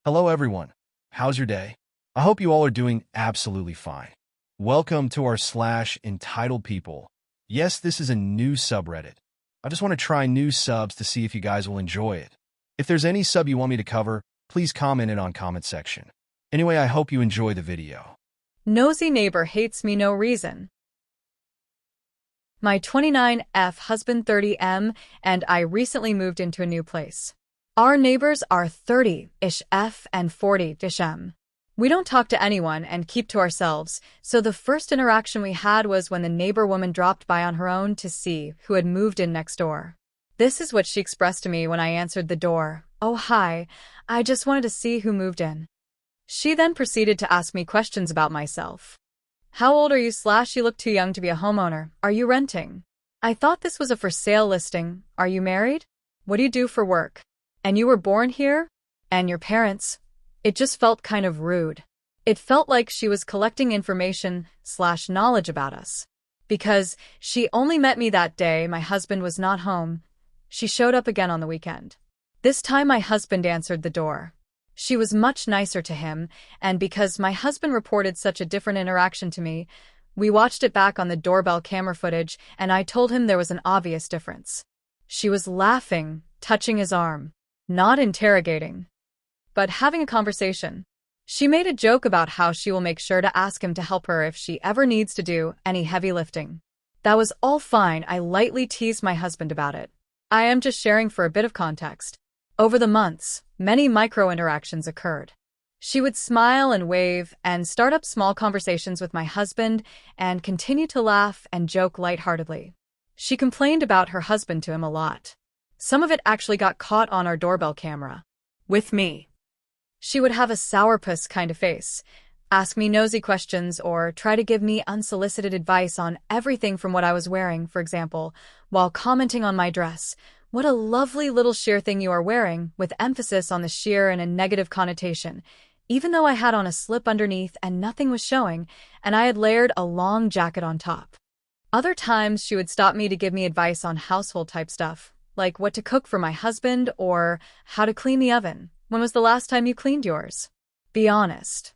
Hello everyone. How's your day? I hope you all are doing absolutely fine. Welcome to our slash entitled people. Yes, this is a new subreddit. I just want to try new subs to see if you guys will enjoy it. If there's any sub you want me to cover, please comment it on comment section. Anyway, I hope you enjoy the video. Nosy neighbor hates me no reason. My 29F husband 30M and I recently moved into a new place. Our neighbors are 30-ish F and 40-ish M. We don't talk to anyone and keep to ourselves, so the first interaction we had was when the neighbor woman dropped by on her own to see who had moved in next door. This is what she expressed to me when I answered the door. "Oh, hi. I just wanted to see who moved in." She then proceeded to ask me questions about myself. "How old are you? You look too young to be a homeowner. Are you renting? I thought this was a for sale listing. Are you married? What do you do for work? And you were born here? And your parents?" It just felt kind of rude. It felt like she was collecting information/knowledge about us. Because she only met me that day, my husband was not home. She showed up again on the weekend. This time my husband answered the door. She was much nicer to him, and because my husband reported such a different interaction to me, we watched it back on the doorbell camera footage, and I told him there was an obvious difference. She was laughing, touching his arm. Not interrogating, but having a conversation. She made a joke about how she will make sure to ask him to help her if she ever needs to do any heavy lifting. That was all fine. I lightly teased my husband about it. I am just sharing for a bit of context. Over the months, many micro-interactions occurred. She would smile and wave and start up small conversations with my husband and continue to laugh and joke lightheartedly. She complained about her husband to him a lot. Some of it actually got caught on our doorbell camera. With me. She would have a sourpuss kind of face, ask me nosy questions, or try to give me unsolicited advice on everything from what I was wearing, for example, while commenting on my dress. "What a lovely little sheer thing you are wearing," with emphasis on the sheer and a negative connotation, even though I had on a slip underneath and nothing was showing, and I had layered a long jacket on top. Other times she would stop me to give me advice on household type stuff, like what to cook for my husband or how to clean the oven. "When was the last time you cleaned yours? Be honest."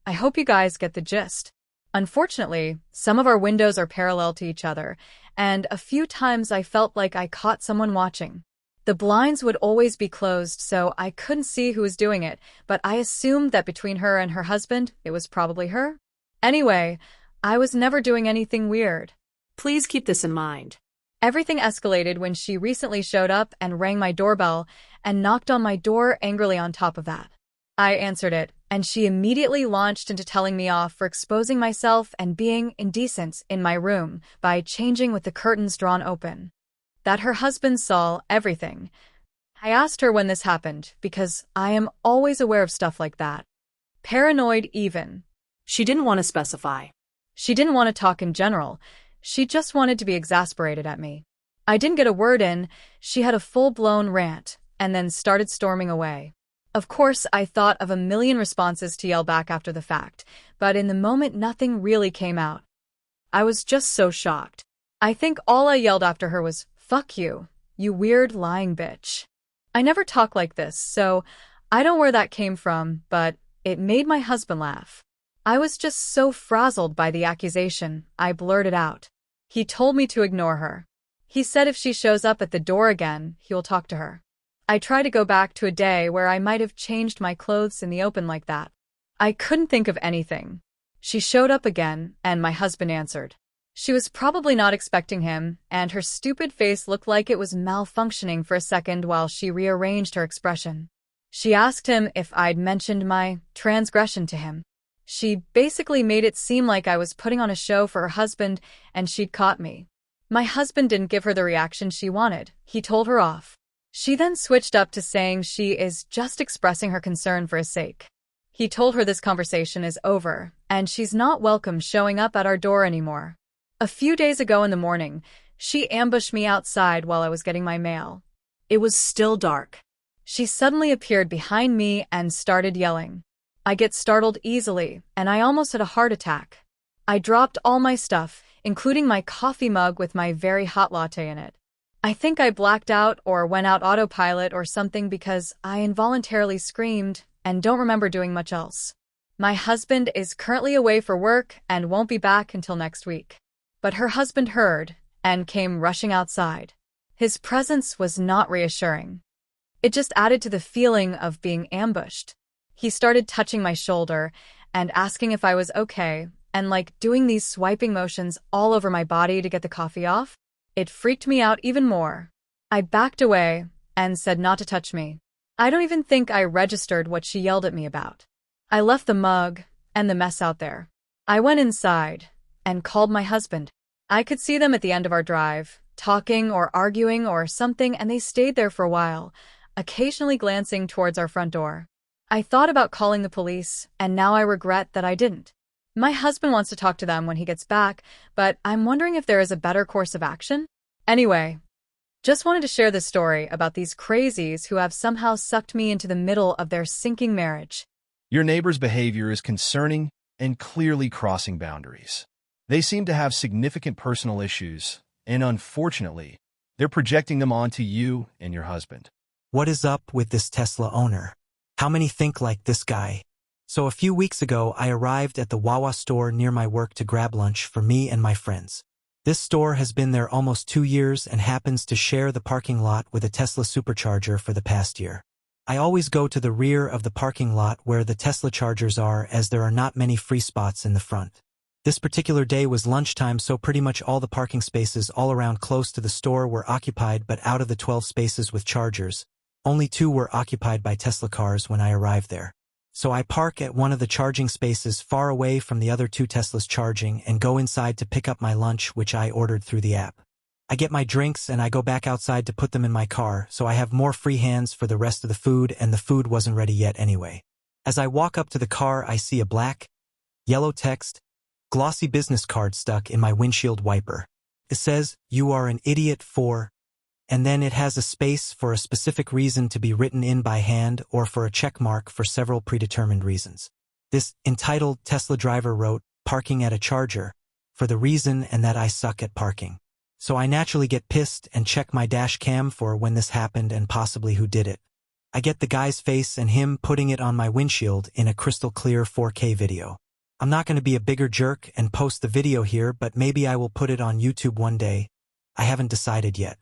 I hope you guys get the gist. Unfortunately, some of our windows are parallel to each other, and a few times I felt like I caught someone watching. The blinds would always be closed, so I couldn't see who was doing it, but I assumed that between her and her husband, it was probably her. Anyway, I was never doing anything weird. Please keep this in mind. Everything escalated when she recently showed up and rang my doorbell and knocked on my door angrily on top of that. I answered it, and she immediately launched into telling me off for exposing myself and being indecent in my room by changing with the curtains drawn open. That her husband saw everything. I asked her when this happened, because I am always aware of stuff like that. Paranoid even. She didn't want to specify. She didn't want to talk in general. She just wanted to be exasperated at me. I didn't get a word in. She had a full-blown rant, and then started storming away. Of course, I thought of a million responses to yell back after the fact, but in the moment nothing really came out. I was just so shocked. I think all I yelled after her was, "Fuck you, you weird lying bitch." I never talk like this, so I don't know where that came from, but it made my husband laugh. I was just so frazzled by the accusation, I blurted out. He told me to ignore her. He said if she shows up at the door again, he will talk to her. I tried to go back to a day where I might have changed my clothes in the open like that. I couldn't think of anything. She showed up again, and my husband answered. She was probably not expecting him, and her stupid face looked like it was malfunctioning for a second while she rearranged her expression. She asked him if I'd mentioned my transgression to him. She basically made it seem like I was putting on a show for her husband and she'd caught me. My husband didn't give her the reaction she wanted. He told her off. She then switched up to saying she is just expressing her concern for his sake. He told her this conversation is over and she's not welcome showing up at our door anymore. A few days ago in the morning, she ambushed me outside while I was getting my mail. It was still dark. She suddenly appeared behind me and started yelling. I get startled easily, and I almost had a heart attack. I dropped all my stuff, including my coffee mug with my very hot latte in it. I think I blacked out or went out autopilot or something because I involuntarily screamed, and don't remember doing much else. My husband is currently away for work and won't be back until next week. But her husband heard and came rushing outside. His presence was not reassuring. It just added to the feeling of being ambushed. He started touching my shoulder and asking if I was okay, and doing these swiping motions all over my body to get the coffee off. It freaked me out even more. I backed away and said not to touch me. I don't even think I registered what she yelled at me about. I left the mug and the mess out there. I went inside and called my husband. I could see them at the end of our drive, talking or arguing or something, and they stayed there for a while, occasionally glancing towards our front door. I thought about calling the police, and now I regret that I didn't. My husband wants to talk to them when he gets back, but I'm wondering if there is a better course of action. Anyway, just wanted to share this story about these crazies who have somehow sucked me into the middle of their sinking marriage. Your neighbor's behavior is concerning and clearly crossing boundaries. They seem to have significant personal issues, and unfortunately, they're projecting them onto you and your husband. What is up with this Tesla owner? How many think like this guy? So a few weeks ago, I arrived at the Wawa store near my work to grab lunch for me and my friends. This store has been there almost 2 years and happens to share the parking lot with a Tesla supercharger for the past year. I always go to the rear of the parking lot where the Tesla chargers are, as there are not many free spots in the front. This particular day was lunchtime, so pretty much all the parking spaces all around close to the store were occupied, but out of the 12 spaces with chargers, only 2 were occupied by Tesla cars when I arrived there. So I park at one of the charging spaces far away from the other 2 Teslas charging and go inside to pick up my lunch, which I ordered through the app. I get my drinks and I go back outside to put them in my car, so I have more free hands for the rest of the food, and the food wasn't ready yet anyway. As I walk up to the car, I see a black, yellow text, glossy business card stuck in my windshield wiper. It says, "You are an idiot for," and then it has a space for a specific reason to be written in by hand or for a check mark for several predetermined reasons. This entitled Tesla driver wrote, "Parking at a charger," for the reason and that I suck at parking. So I naturally get pissed and check my dash cam for when this happened and possibly who did it. I get the guy's face and him putting it on my windshield in a crystal clear 4K video. I'm not going to be a bigger jerk and post the video here, but maybe I will put it on YouTube one day. I haven't decided yet.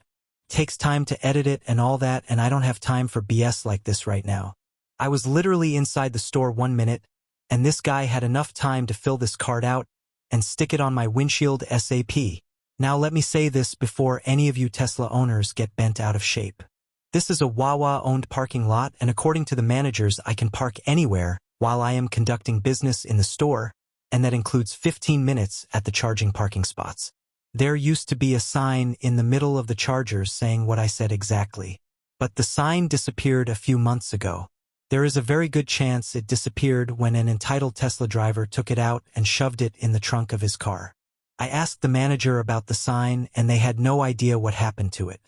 Takes time to edit it and all that, and I don't have time for BS like this right now. I was literally inside the store 1 minute, and this guy had enough time to fill this card out and stick it on my windshield ASAP. Now let me say this before any of you Tesla owners get bent out of shape. This is a Wawa-owned parking lot, and according to the managers, I can park anywhere while I am conducting business in the store, and that includes 15 minutes at the charging parking spots. There used to be a sign in the middle of the chargers saying what I said exactly. But the sign disappeared a few months ago. There is a very good chance it disappeared when an entitled Tesla driver took it out and shoved it in the trunk of his car. I asked the manager about the sign, and they had no idea what happened to it.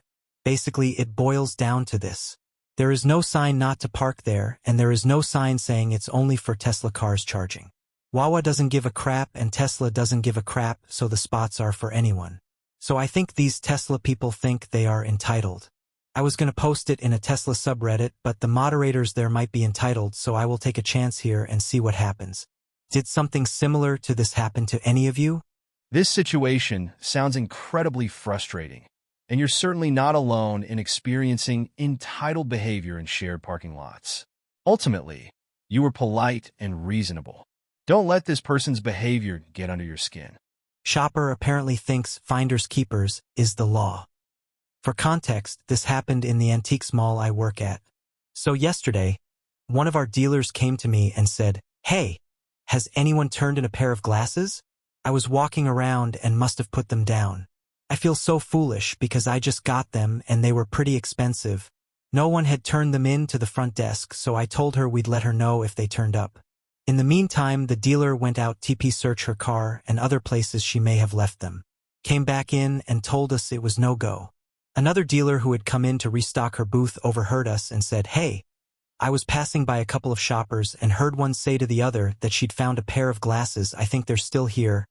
Basically, it boils down to this. There is no sign not to park there, and there is no sign saying it's only for Tesla cars charging. Wawa doesn't give a crap and Tesla doesn't give a crap, so the spots are for anyone. So I think these Tesla people think they are entitled. I was going to post it in a Tesla subreddit, but the moderators there might be entitled, so I will take a chance here and see what happens. Did something similar to this happen to any of you? This situation sounds incredibly frustrating, and you're certainly not alone in experiencing entitled behavior in shared parking lots. Ultimately, you were polite and reasonable. Don't let this person's behavior get under your skin. Shopper apparently thinks finders keepers is the law. For context, this happened in the antiques mall I work at. So yesterday, one of our dealers came to me and said, "Hey, has anyone turned in a pair of glasses? I was walking around and must have put them down. I feel so foolish because I just got them and they were pretty expensive. No one had turned them in to the front desk, so I told her we'd let her know if they turned up." In the meantime, the dealer went out TP search her car and other places she may have left them. Came back in and told us it was no go. Another dealer who had come in to restock her booth overheard us and said, "Hey, I was passing by a couple of shoppers and heard one say to the other that she'd found a pair of glasses. I think they're still here.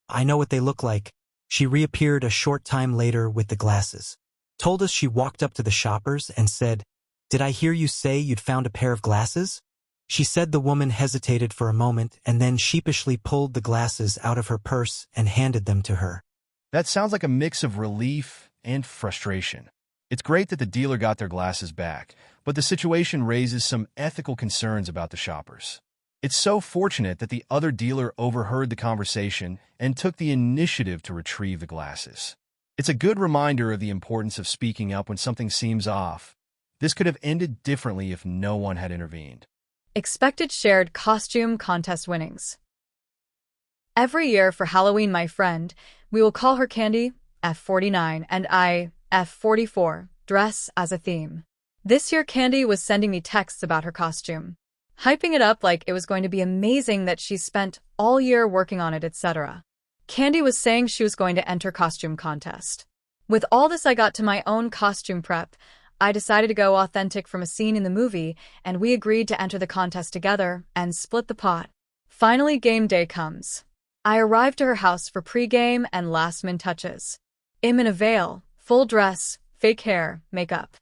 I know what they look like." She reappeared a short time later with the glasses. Told us she walked up to the shoppers and said, "Did I hear you say you'd found a pair of glasses?" She said the woman hesitated for a moment and then sheepishly pulled the glasses out of her purse and handed them to her. That sounds like a mix of relief and frustration. It's great that the dealer got their glasses back, but the situation raises some ethical concerns about the shoppers. It's so fortunate that the other dealer overheard the conversation and took the initiative to retrieve the glasses. It's a good reminder of the importance of speaking up when something seems off. This could have ended differently if no one had intervened. Expected shared costume contest winnings. Every year for Halloween, my friend, we will call her Candy, F49, and I, F44, dress as a theme. This year, Candy was sending me texts about her costume, hyping it up like it was going to be amazing that she spent all year working on it, etc. Candy was saying she was going to enter costume contest. With all this, I got to my own costume prep. I decided to go authentic from a scene in the movie, and we agreed to enter the contest together and split the pot. Finally, game day comes. I arrived to her house for pre-game and last-minute touches. I'm in a veil, full dress, fake hair, makeup.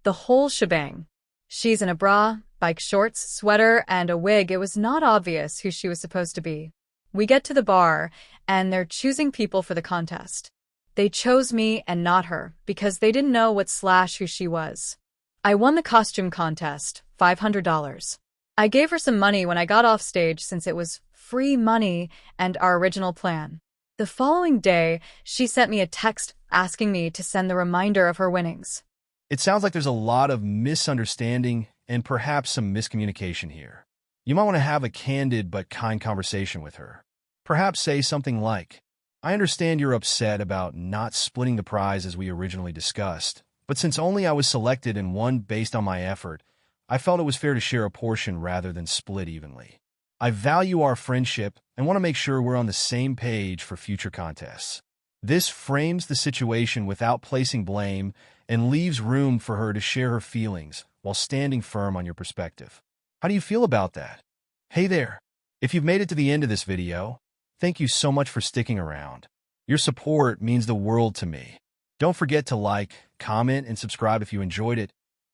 The whole shebang. She's in a bra, bike shorts, sweater, and a wig. It was not obvious who she was supposed to be. We get to the bar, and they're choosing people for the contest. They chose me and not her because they didn't know who she was. I won the costume contest, $500. I gave her some money when I got off stage since it was free money and our original plan. The following day, she sent me a text asking me to send the reminder of her winnings. It sounds like there's a lot of misunderstanding and perhaps some miscommunication here. You might want to have a candid but kind conversation with her. Perhaps say something like, "I understand you're upset about not splitting the prize as we originally discussed, but since only I was selected and won based on my effort, I felt it was fair to share a portion rather than split evenly. I value our friendship and want to make sure we're on the same page for future contests." This frames the situation without placing blame and leaves room for her to share her feelings while standing firm on your perspective. How do you feel about that? Hey there! If you've made it to the end of this video, thank you so much for sticking around. Your support means the world to me. Don't forget to like, comment, and subscribe if you enjoyed it.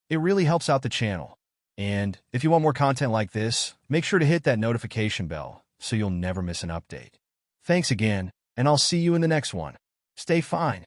It really helps out the channel. And if you want more content like this, make sure to hit that notification bell so you'll never miss an update. Thanks again, and I'll see you in the next one. Stay fine.